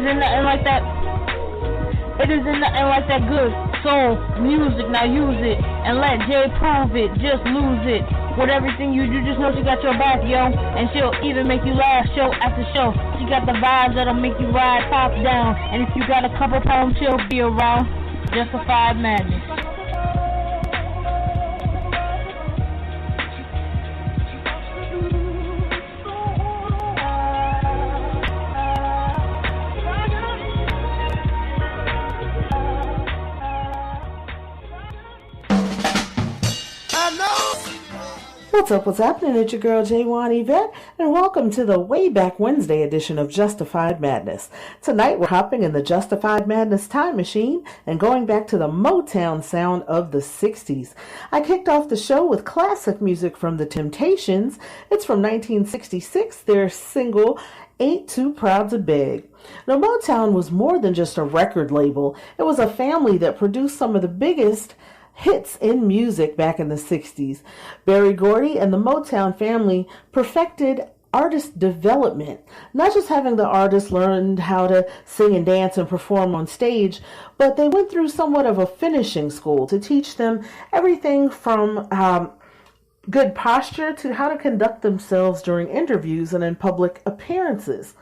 isn't nothing like that. It isn't nothing like that good soul music. Now use it and let Jay prove it. Just lose it. With everything you do, just know she got your back, yo. And she'll even make you laugh show after show. She got the vibes that'll make you ride top down. And if you got a couple pounds, she'll be around. Justified Madness. What's happening? It's your girl, J1 Yvette, and welcome to the Way Back Wednesday edition of Justified Madness. Tonight, we're hopping in the Justified Madness time machine and going back to the Motown sound of the 60s. I kicked off the show with classic music from The Temptations. It's from 1966, their single, Ain't Too Proud to Beg. Now, Motown was more than just a record label. It was a family that produced some of the biggest hits in music back in the 60s. Berry Gordy and the Motown family perfected artist development, not just having the artists learn how to sing and dance and perform on stage, but they went through somewhat of a finishing school to teach them everything from good posture to how to conduct themselves during interviews and in public appearances.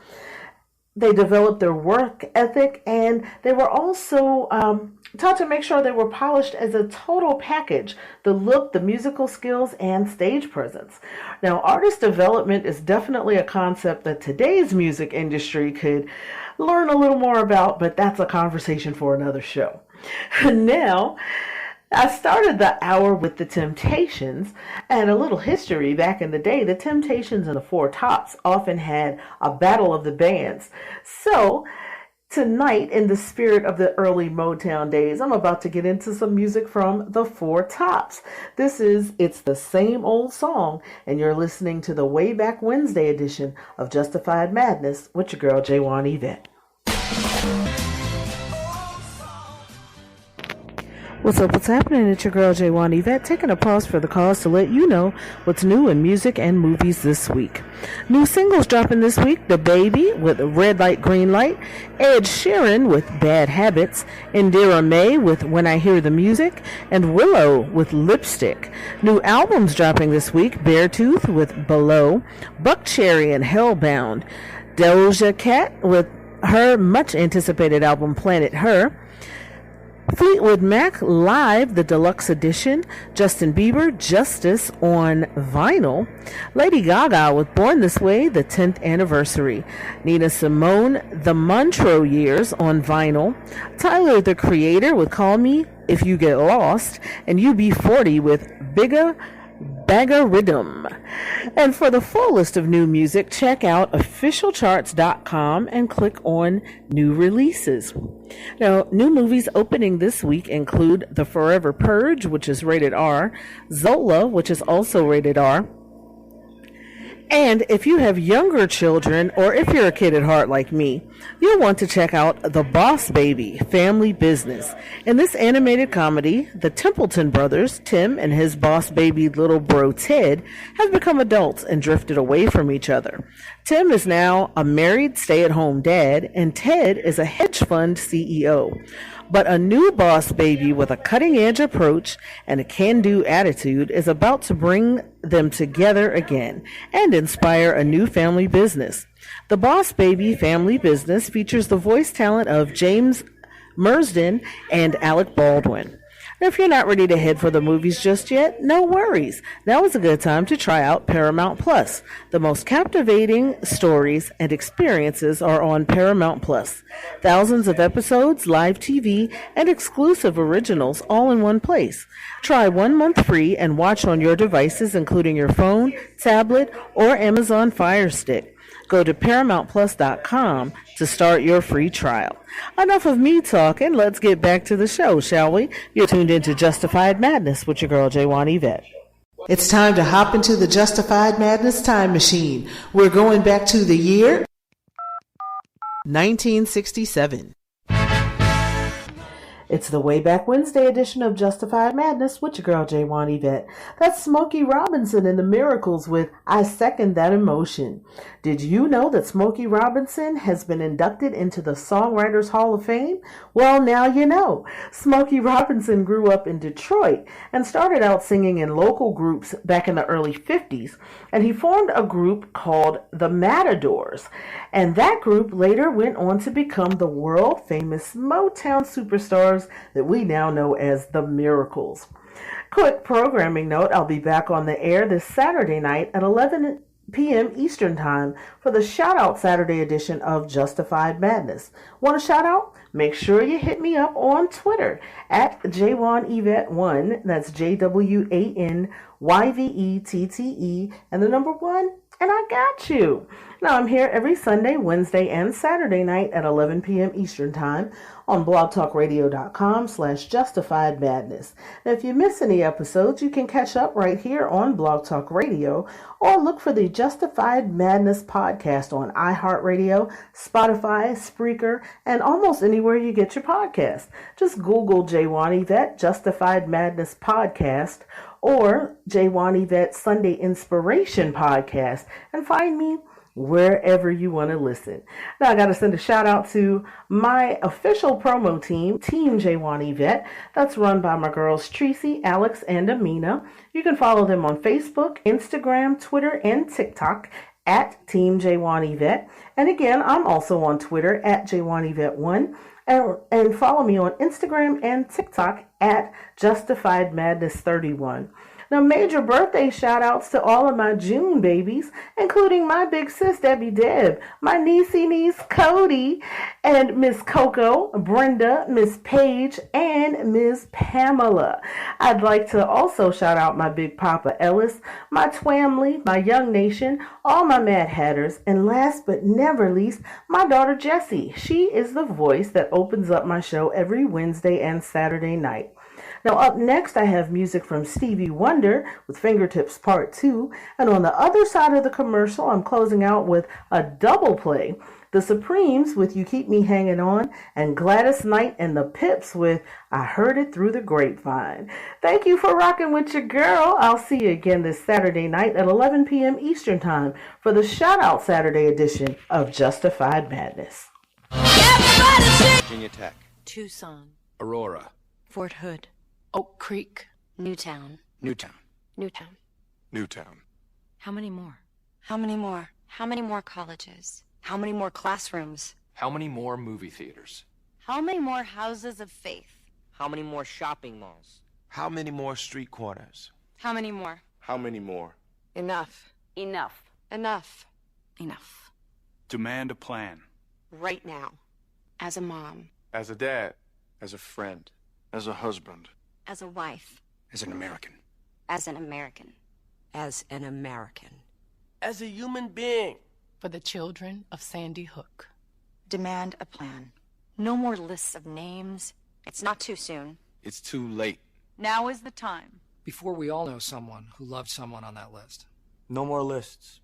They developed their work ethic, and they were also taught to make sure they were polished as a total package: the look, the musical skills, and stage presence. Now, artist development is definitely a concept that today's music industry could learn a little more about, but that's a conversation for another show. Now, I started the hour with the Temptations, and a little history. Back in the day, the Temptations and the Four Tops often had a battle of the bands. So tonight, in the spirit of the early Motown days, I'm about to get into some music from the Four Tops. This is It's the Same Old Song, and you're listening to the Way Back Wednesday edition of Justified Madness with your girl, J1 Yvette. What's happening? It's your girl, J1 Yvette, taking a pause for the cause to let you know what's new in music and movies this week. New singles dropping this week: The Baby with Red Light, Green Light, Ed Sheeran with Bad Habits, Indira May with When I Hear the Music, and Willow with Lipstick. New albums dropping this week: Beartooth with Below, Buckcherry and Hellbound, Doja Cat with her much-anticipated album Planet Her, Fleetwood Mac Live, the deluxe edition, Justin Bieber, Justice on vinyl, Lady Gaga with Born This Way, the 10th anniversary, Nina Simone, The Montreux Years on vinyl, Tyler, the Creator with Call Me If You Get Lost, and UB40 with Bigger Bagger Rhythm. And for the full list of new music, check out officialcharts.com and click on new releases. Now, new movies opening this week include The Forever Purge, which is rated R, Zola, which is also rated R. And if you have younger children, or if you're a kid at heart like me, you'll want to check out The Boss Baby, Family Business. In this animated comedy, the Templeton brothers, Tim and his boss baby little bro Ted, have become adults and drifted away from each other. Tim is now a married stay-at-home dad, and Ted is a hedge fund CEO. But a new boss baby with a cutting-edge approach and a can-do attitude is about to bring them together again and inspire a new family business. The Boss Baby Family Business features the voice talent of James Marsden and Alec Baldwin. If you're not ready to head for the movies just yet, no worries. Now is a good time to try out Paramount Plus. The most captivating stories and experiences are on Paramount Plus. Thousands of episodes, live TV, and exclusive originals all in one place. Try 1 month free and watch on your devices, including your phone, tablet, or Amazon Fire Stick. Go to ParamountPlus.com to start your free trial. Enough of me talking. Let's get back to the show, shall we? You're tuned into Justified Madness with your girl, J1 Yvette. It's time to hop into the Justified Madness time machine. We're going back to the year 1967. It's the Way Back Wednesday edition of Justified Madness with your girl J1 Yvette. That's Smokey Robinson and the Miracles with I Second That Emotion. Did you know that Smokey Robinson has been inducted into the Songwriters Hall of Fame? Well, now you know. Smokey Robinson grew up in Detroit and started out singing in local groups back in the early 50s, and he formed a group called the Matadors, and that group later went on to become the world-famous Motown superstars that we now know as the Miracles. Quick programming note, I'll be back on the air this Saturday night at 11 p.m. Eastern Time for the Shout Out Saturday edition of Justified Madness. Want a shout out? Make sure you hit me up on Twitter at JwanYvette1. That's JWANYVETTE and the number 1, and I got you. Now, I'm here every Sunday, Wednesday, and Saturday night at 11 p.m. Eastern Time on blogtalkradio.com/justifiedmadness. Now, if you miss any episodes, you can catch up right here on Blog Talk Radio or look for the Justified Madness podcast on iHeartRadio, Spotify, Spreaker, and almost anywhere you get your podcast. Just Google J1 Yvette Justified Madness podcast or J1 Yvette Sunday Inspiration podcast and find me wherever you want to listen. Now, I got to send a shout out to my official promo team, Team J1 Yvette. That's run by my girls Tracy, Alex, and Amina. You can follow them on Facebook, Instagram, Twitter, and TikTok at Team J1 Yvette. And again, I'm also on Twitter at J1 Yvette1. And follow me on Instagram and TikTok at Justified Madness 31. Now, major birthday shout-outs to all of my June babies, including my big sis, Debbie Deb, my niece Cody, and Miss Coco, Brenda, Miss Paige, and Miss Pamela. I'd like to also shout out my big papa, Ellis, my Twamley, my Young Nation, all my Mad Hatters, and last but never least, my daughter, Jessie. She is the voice that opens up my show every Wednesday and Saturday night. Now, up next, I have music from Stevie Wonder with Fingertips Part 2. And on the other side of the commercial, I'm closing out with a double play. The Supremes with You Keep Me Hanging On, and Gladys Knight and the Pips with I Heard It Through the Grapevine. Thank you for rocking with your girl. I'll see you again this Saturday night at 11 p.m. Eastern Time for the Shout Out Saturday edition of Justified Madness. Virginia Tech, Tucson, Aurora, Fort Hood, Oak Creek, Newtown. Newtown, Newtown. Newtown. How many more? How many more? How many more colleges? How many more classrooms? How many more movie theaters? How many more houses of faith? How many more shopping malls? How many more street corners? How many more? How many more? Enough. Enough. Enough. Enough. Demand a plan. Right now. As a mom. As a dad. As a friend. As a husband. As a wife. As an American. As an American. As an American. As a human being. For the children of Sandy Hook. Demand a plan. No more lists of names. It's not too soon. It's too late. Now is the time. Before we all know someone who loved someone on that list. No more lists.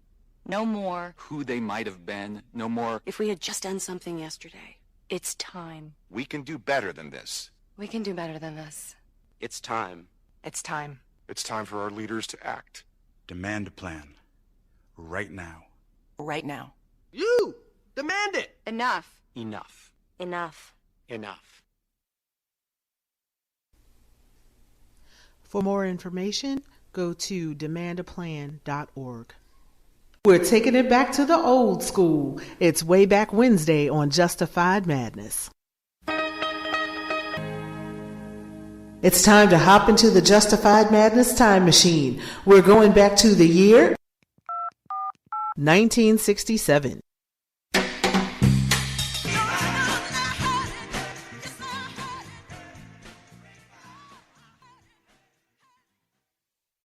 No more. Who they might have been. No more. If we had just done something yesterday. It's time. We can do better than this. We can do better than this. It's time. It's time. It's time for our leaders to act. Demand a plan. Right now. Right now. You! Demand it! Enough. Enough. Enough. Enough. For more information, go to demandaplan.org. We're taking it back to the old school. It's Way Back Wednesday on Justified Madness. It's time to hop into the Justified Madness time machine. We're going back to the year 1967.